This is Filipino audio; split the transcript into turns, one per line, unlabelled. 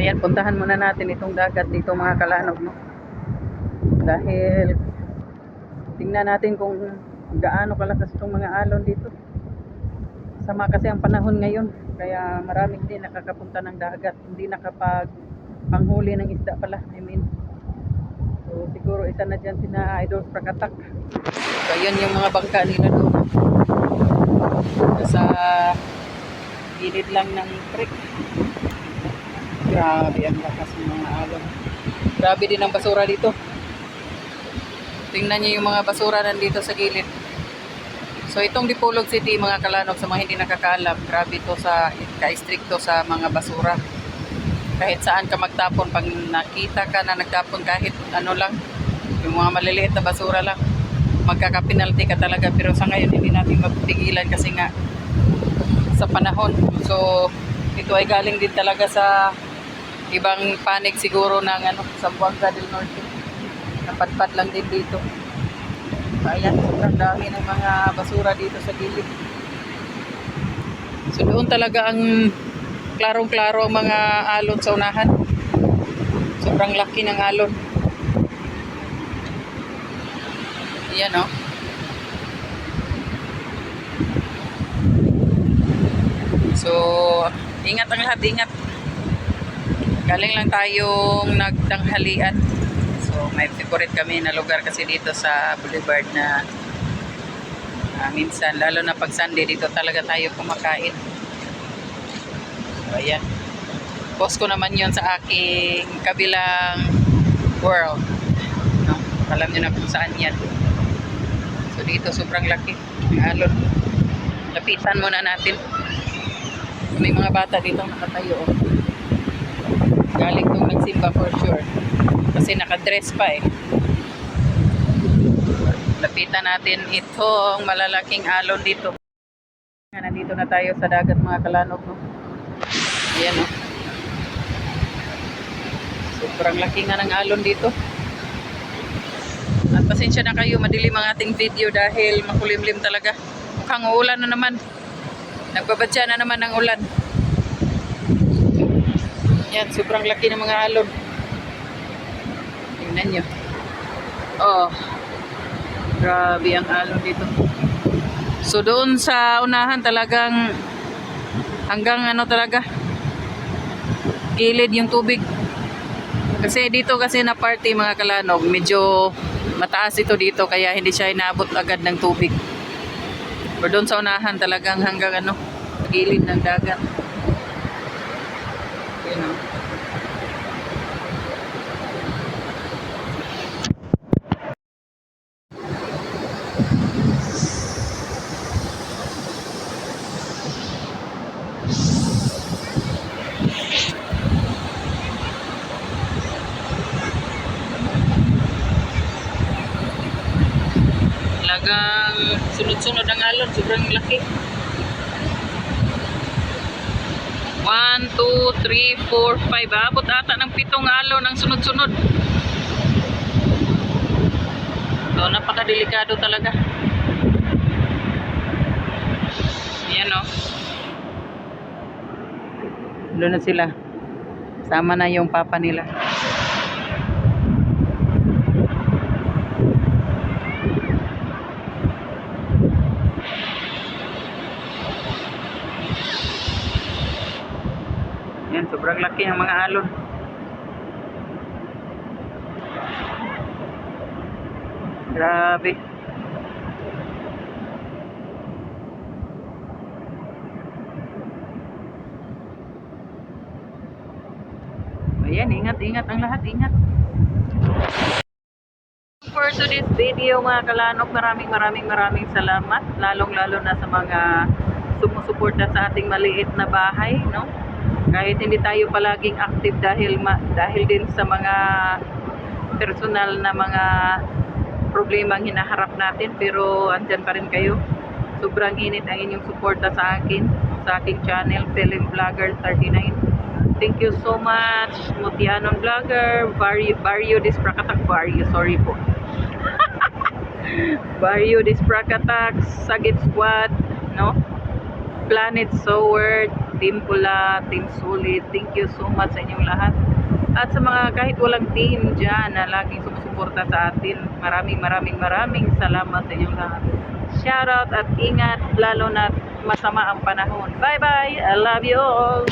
Ayan, puntahan muna natin itong dagat dito mga kalanog, no? Dahil tingnan natin kung gaano kalakas itong mga alon dito. Sama kasi ang panahon ngayon, kaya maraming din nakakapunta ng dagat, hindi nakapag panghuli ng isda pala, I mean. So siguro isa na dyan sina Idol Prakatak. So yun yung mga bangka nila doon. Sa gilid lang ng creek. Grabe ang lakas ng mga alon. Grabe din ang basura dito. Tingnan niyo yung mga basura nandito sa gilid. So itong Dipolog City mga kalanog, sa mga hindi nakakaalam, grabe to sa ka-stricto sa mga basura. Kahit saan ka magtapon, pag nakita ka na nagtapon kahit ano lang, yung mga maliliit na basura lang, magkakapinalty ka talaga. Pero sa ngayon hindi natin mapigilan kasi nga sa panahon. So ito ay galing din talaga sa ibang panig siguro ng Zamboanga del Norte. Napadpad lang din dito. Ayan, sobrang dami ng mga basura dito sa gilid. So doon talaga ang klarong-klaro ang mga alon sa unahan. Sobrang laki ng alon. Ayan, oh. So, ingat ang lahat, ingat. Galing lang tayong nagtanghalian. So, may favorite kami na lugar kasi dito sa Boulevard na minsan, lalo na pag Sunday, dito talaga tayo kumakain. So, ayan. Post ko naman yon sa aking kabilang world. No? Alam nyo na kung saan yan. So, dito sobrang laki ng alon. Lapitan muna natin. May mga bata dito nakatayo. Oh. Galing tong nagsimba for sure. Kasi nakadress pa eh. Lapitan natin itong malalaking alon dito. Nandito na tayo sa dagat mga kalanog, no? Ayan, no? Sobrang laki nga ng alon dito. At pasensya na kayo, madilim ang ating video dahil makulimlim talaga. Mukhang uulan na naman. Nagbabadya na naman ng ulan. Yan, sobrang laki ng mga alon. Tingnan nyo. Oh, grabe ang alon dito. So doon sa unahan talagang hanggang talaga gilid yung tubig. Kasi dito kasi na party mga kalanog, medyo mataas ito dito kaya hindi siya inaabot agad ng tubig. Pero doon sa unahan talagang hanggang gilid ng dagat. You know. Talagang sunod-sunod ang alon, sobrang laki. 1, 2, 3, 4, 5. Abot ata ng 7 alon ang sunod-sunod. So, napakadelikado talaga. Ayan, o. Doon na sila. Sama na yung papa nila. Yan, sobrang laki ang mga alon. Grabe. Ayan, ingat-ingat ang lahat, ingat. For today's video mga kalanok, maraming salamat. Lalong-lalo na sa mga sumusuporta sa ating maliit na bahay, no? Kahit hindi tayo palaging active dahil din sa mga personal na mga problemang hinaharap natin, pero andyan pa rin kayo. Sobrang init ang inyong suporta sa akin, sa aking channel, Film Vlogger 39. Thank you so much, Mutianon Vlogger, Barrio Disprakatak, sorry po. Barrio Disprakatak, Sagit Squad, no? Planet Soward, Team Pula, Team Solid, thank you so much sa inyong lahat. At sa mga kahit walang team dyan na laging sumusuporta sa atin, maraming salamat sa inyong lahat. Shoutout at ingat, lalo na masama ang panahon. Bye bye! I love you all!